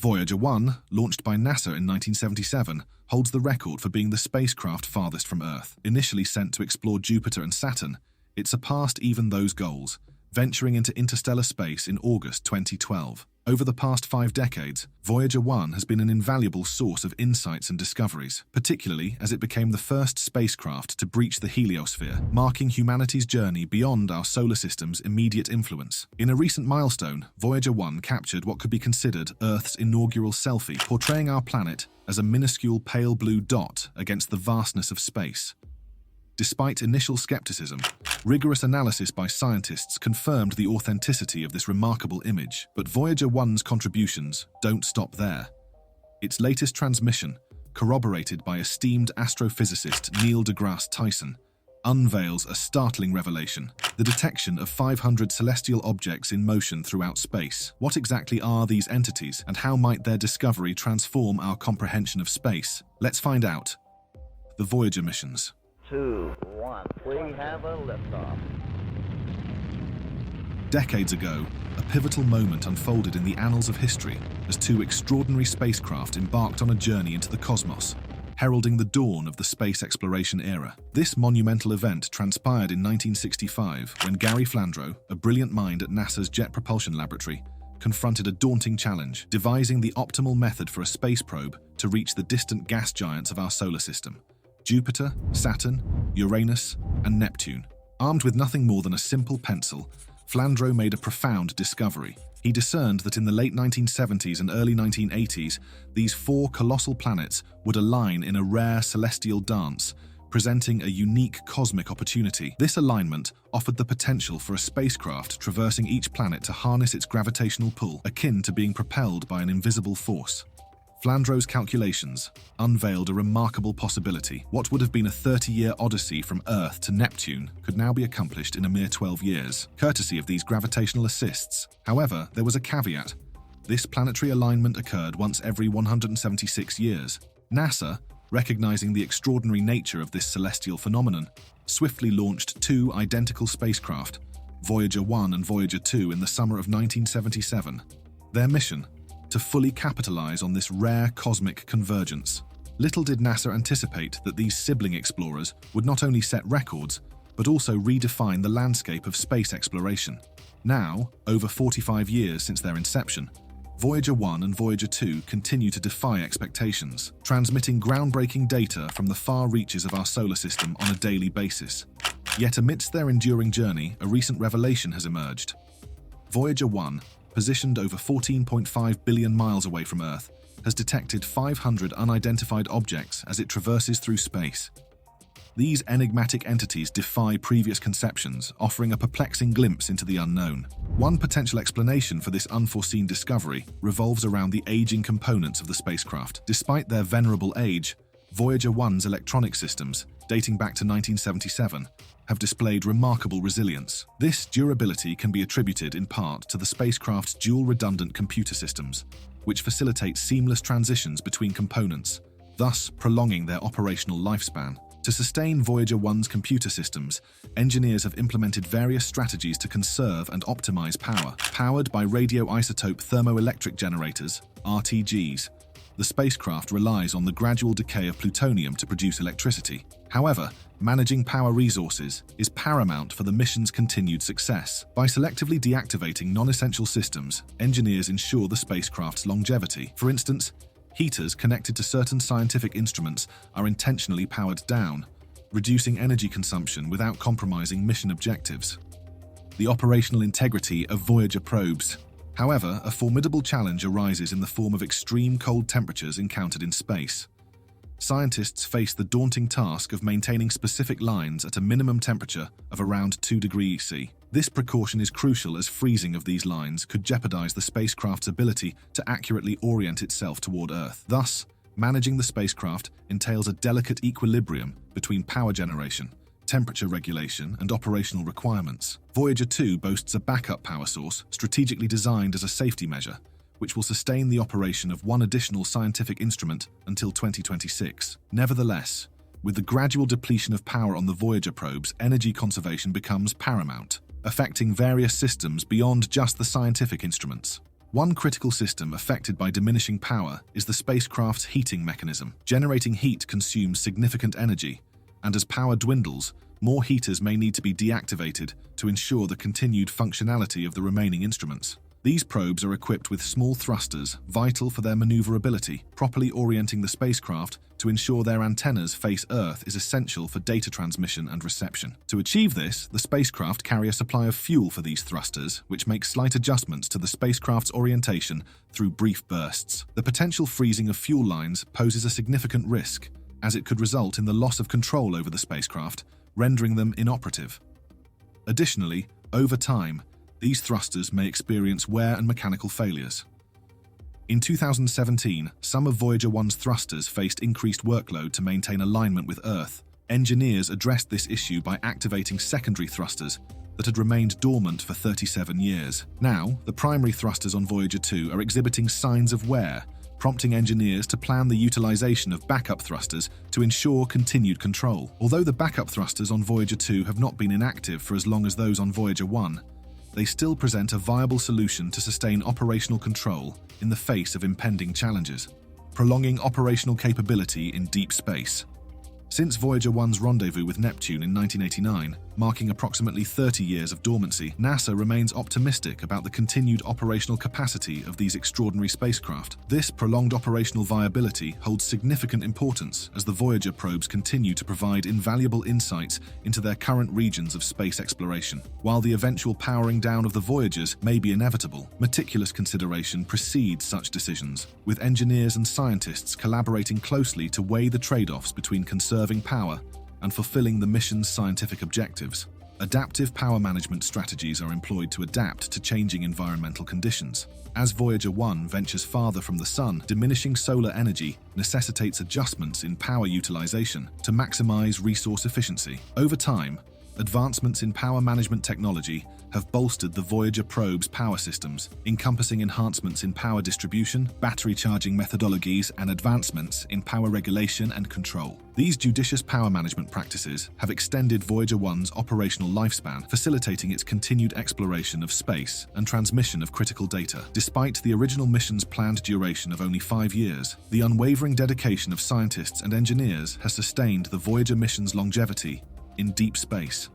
Voyager 1, launched by NASA in 1977, holds the record for being the spacecraft farthest from Earth. Initially sent to explore Jupiter and Saturn, it surpassed even those goals, venturing into interstellar space in August 2012. Over the past 5 decades, Voyager 1 has been an invaluable source of insights and discoveries, particularly as it became the first spacecraft to breach the heliosphere, marking humanity's journey beyond our solar system's immediate influence. In a recent milestone, Voyager 1 captured what could be considered Earth's inaugural selfie, portraying our planet as a minuscule pale blue dot against the vastness of space. Despite initial skepticism, rigorous analysis by scientists confirmed the authenticity of this remarkable image. But Voyager 1's contributions don't stop there. Its latest transmission, corroborated by esteemed astrophysicist Neil deGrasse Tyson, unveils a startling revelation: the detection of 500 celestial objects in motion throughout space. What exactly are these entities, and how might their discovery transform our comprehension of space? Let's find out. The Voyager missions. 2, 1, we have a liftoff. Decades ago, a pivotal moment unfolded in the annals of history as 2 extraordinary spacecraft embarked on a journey into the cosmos, heralding the dawn of the space exploration era. This monumental event transpired in 1965 when Gary Flandreau, a brilliant mind at NASA's Jet Propulsion Laboratory, confronted a daunting challenge: devising the optimal method for a space probe to reach the distant gas giants of our solar system: Jupiter, Saturn, Uranus, and Neptune. Armed with nothing more than a simple pencil, Flandreau made a profound discovery. He discerned that in the late 1970s and early 1980s, these 4 colossal planets would align in a rare celestial dance, presenting a unique cosmic opportunity. This alignment offered the potential for a spacecraft traversing each planet to harness its gravitational pull, akin to being propelled by an invisible force. Flandreau's calculations unveiled a remarkable possibility. What would have been a 30-year odyssey from Earth to Neptune could now be accomplished in a mere 12 years, courtesy of these gravitational assists. However, there was a caveat. This planetary alignment occurred once every 176 years. NASA, recognizing the extraordinary nature of this celestial phenomenon, swiftly launched 2 identical spacecraft, Voyager 1 and Voyager 2, in the summer of 1977. Their mission: to fully capitalize on this rare cosmic convergence. Little did NASA anticipate that these sibling explorers would not only set records, but also redefine the landscape of space exploration. Now, over 45 years since their inception, Voyager 1 and Voyager 2 continue to defy expectations, transmitting groundbreaking data from the far reaches of our solar system on a daily basis. Yet amidst their enduring journey, a recent revelation has emerged. Voyager 1, positioned over 14.5 billion miles away from Earth, has detected 500 unidentified objects as it traverses through space. These enigmatic entities defy previous conceptions, offering a perplexing glimpse into the unknown. One potential explanation for this unforeseen discovery revolves around the aging components of the spacecraft. Despite their venerable age, Voyager 1's electronic systems, dating back to 1977, have displayed remarkable resilience. This durability can be attributed in part to the spacecraft's dual-redundant computer systems, which facilitate seamless transitions between components, thus prolonging their operational lifespan. To sustain Voyager 1's computer systems, engineers have implemented various strategies to conserve and optimize power. Powered by radioisotope thermoelectric generators, RTGs, the spacecraft relies on the gradual decay of plutonium to produce electricity. However, managing power resources is paramount for the mission's continued success. By selectively deactivating non-essential systems, engineers ensure the spacecraft's longevity. For instance, heaters connected to certain scientific instruments are intentionally powered down, reducing energy consumption without compromising mission objectives. The operational integrity of Voyager probes. However, a formidable challenge arises in the form of extreme cold temperatures encountered in space. Scientists face the daunting task of maintaining specific lines at a minimum temperature of around 2 degrees C. This precaution is crucial as freezing of these lines could jeopardize the spacecraft's ability to accurately orient itself toward Earth. Thus, managing the spacecraft entails a delicate equilibrium between power generation, temperature regulation, and operational requirements. Voyager 2 boasts a backup power source strategically designed as a safety measure, which will sustain the operation of one additional scientific instrument until 2026. Nevertheless, with the gradual depletion of power on the Voyager probes, energy conservation becomes paramount, affecting various systems beyond just the scientific instruments. One critical system affected by diminishing power is the spacecraft's heating mechanism. Generating heat consumes significant energy, and as power dwindles, more heaters may need to be deactivated to ensure the continued functionality of the remaining instruments. These probes are equipped with small thrusters vital for their maneuverability. Properly orienting the spacecraft to ensure their antennas face Earth is essential for data transmission and reception. To achieve this, the spacecraft carry a supply of fuel for these thrusters, which makes slight adjustments to the spacecraft's orientation through brief bursts. The potential freezing of fuel lines poses a significant risk, as it could result in the loss of control over the spacecraft, rendering them inoperative. Additionally, over time, these thrusters may experience wear and mechanical failures. In 2017, some of Voyager 1's thrusters faced increased workload to maintain alignment with Earth. Engineers addressed this issue by activating secondary thrusters that had remained dormant for 37 years. Now, the primary thrusters on Voyager 2 are exhibiting signs of wear, prompting engineers to plan the utilization of backup thrusters to ensure continued control. Although the backup thrusters on Voyager 2 have not been inactive for as long as those on Voyager 1, they still present a viable solution to sustain operational control in the face of impending challenges, prolonging operational capability in deep space. Since Voyager 1's rendezvous with Neptune in 1989, marking approximately 30 years of dormancy, NASA remains optimistic about the continued operational capacity of these extraordinary spacecraft. This prolonged operational viability holds significant importance as the Voyager probes continue to provide invaluable insights into their current regions of space exploration. While the eventual powering down of the Voyagers may be inevitable, meticulous consideration precedes such decisions, with engineers and scientists collaborating closely to weigh the trade-offs between conserving power and fulfilling the mission's scientific objectives. Adaptive power management strategies are employed to adapt to changing environmental conditions. As Voyager 1 ventures farther from the Sun, diminishing solar energy necessitates adjustments in power utilization to maximize resource efficiency. Over time, advancements in power management technology have bolstered the Voyager probe's power systems, encompassing enhancements in power distribution, battery charging methodologies, and advancements in power regulation and control. These judicious power management practices have extended Voyager 1's operational lifespan, facilitating its continued exploration of space and transmission of critical data. Despite the original mission's planned duration of only 5 years, the unwavering dedication of scientists and engineers has sustained the Voyager mission's longevity in deep space.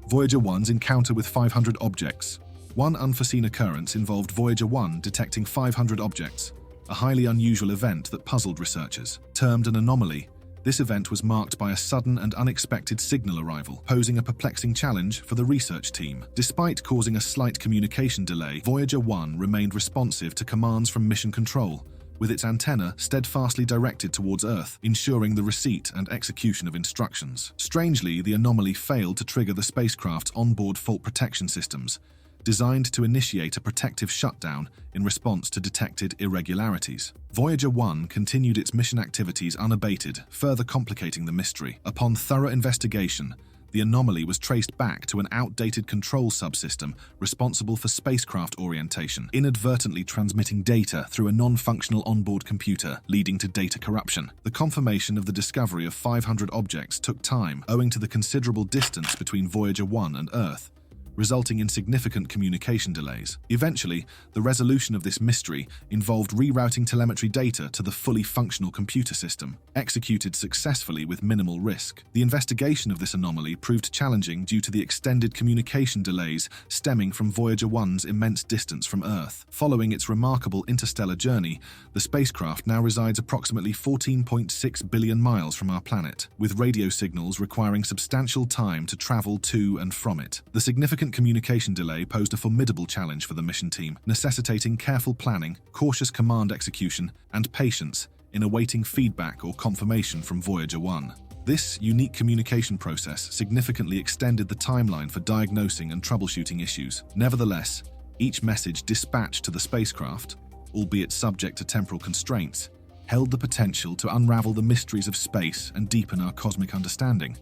Voyager 1's encounter with 500 objects. One unforeseen occurrence involved Voyager 1 detecting 500 objects, a highly unusual event that puzzled researchers. Termed an anomaly, this event was marked by a sudden and unexpected signal arrival, posing a perplexing challenge for the research team. Despite causing a slight communication delay, Voyager 1 remained responsive to commands from Mission Control, with its antenna steadfastly directed towards Earth, ensuring the receipt and execution of instructions. Strangely, the anomaly failed to trigger the spacecraft's onboard fault protection systems, designed to initiate a protective shutdown in response to detected irregularities. Voyager 1 continued its mission activities unabated, further complicating the mystery. Upon thorough investigation, the anomaly was traced back to an outdated control subsystem responsible for spacecraft orientation, inadvertently transmitting data through a non-functional onboard computer, leading to data corruption. The confirmation of the discovery of 500 objects took time, owing to the considerable distance between Voyager 1 and Earth, resulting in significant communication delays. Eventually, the resolution of this mystery involved rerouting telemetry data to the fully functional computer system, executed successfully with minimal risk. The investigation of this anomaly proved challenging due to the extended communication delays stemming from Voyager 1's immense distance from Earth. Following its remarkable interstellar journey, the spacecraft now resides approximately 14.6 billion miles from our planet, with radio signals requiring substantial time to travel to and from it. The significant communication delay posed a formidable challenge for the mission team, necessitating careful planning, cautious command execution, and patience in awaiting feedback or confirmation from Voyager 1. This unique communication process significantly extended the timeline for diagnosing and troubleshooting issues. Nevertheless, each message dispatched to the spacecraft, albeit subject to temporal constraints, held the potential to unravel the mysteries of space and deepen our cosmic understanding.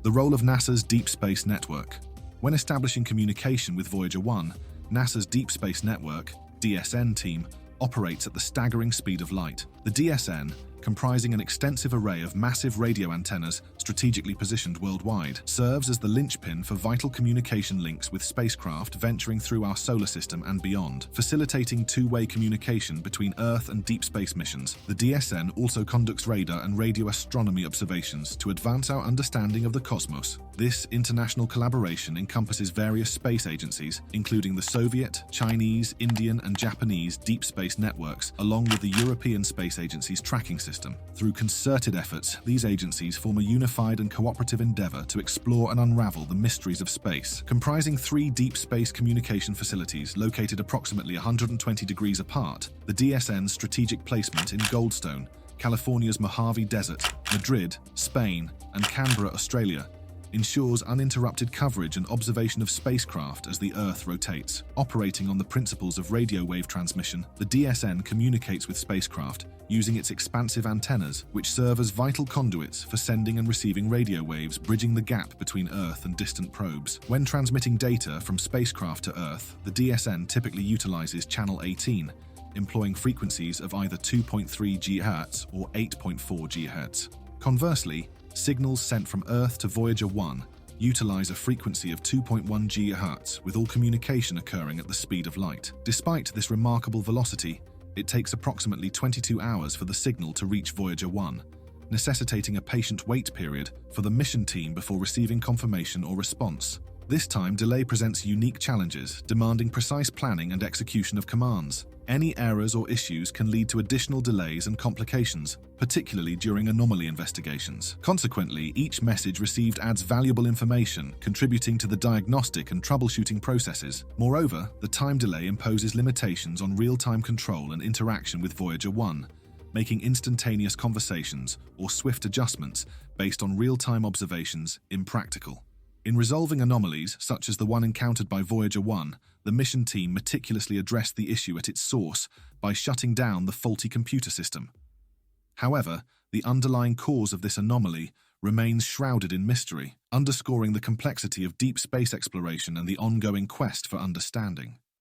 The role of NASA's Deep Space Network. When establishing communication with Voyager 1, NASA's Deep Space Network (DSN) team operates at the staggering speed of light. The DSN, comprising an extensive array of massive radio antennas strategically positioned worldwide, serves as the linchpin for vital communication links with spacecraft venturing through our solar system and beyond, facilitating two-way communication between Earth and deep space missions. The DSN also conducts radar and radio astronomy observations to advance our understanding of the cosmos. This international collaboration encompasses various space agencies, including the Soviet, Chinese, Indian, and Japanese deep space networks, along with the European Space Agency's tracking system. Through concerted efforts, these agencies form a unified and cooperative endeavor to explore and unravel the mysteries of space. Comprising 3 deep space communication facilities located approximately 120 degrees apart, the DSN's strategic placement in Goldstone, California's Mojave Desert, Madrid, Spain, and Canberra, Australia, ensures uninterrupted coverage and observation of spacecraft as the Earth rotates. Operating on the principles of radio wave transmission, the DSN communicates with spacecraft using its expansive antennas, which serve as vital conduits for sending and receiving radio waves, bridging the gap between Earth and distant probes. When transmitting data from spacecraft to Earth, the DSN typically utilizes channel 18, employing frequencies of either 2.3 GHz or 8.4 GHz. Conversely, signals sent from Earth to Voyager 1 utilize a frequency of 2.1 GHz, with all communication occurring at the speed of light. Despite this remarkable velocity, it takes approximately 22 hours for the signal to reach Voyager 1, necessitating a patient wait period for the mission team before receiving confirmation or response. This time delay presents unique challenges, demanding precise planning and execution of commands. Any errors or issues can lead to additional delays and complications, particularly during anomaly investigations. Consequently, each message received adds valuable information, contributing to the diagnostic and troubleshooting processes. Moreover, the time delay imposes limitations on real-time control and interaction with Voyager 1, making instantaneous conversations or swift adjustments based on real-time observations impractical. In resolving anomalies, such as the one encountered by Voyager 1, the mission team meticulously addressed the issue at its source by shutting down the faulty computer system. However, the underlying cause of this anomaly remains shrouded in mystery, underscoring the complexity of deep space exploration and the ongoing quest for understanding.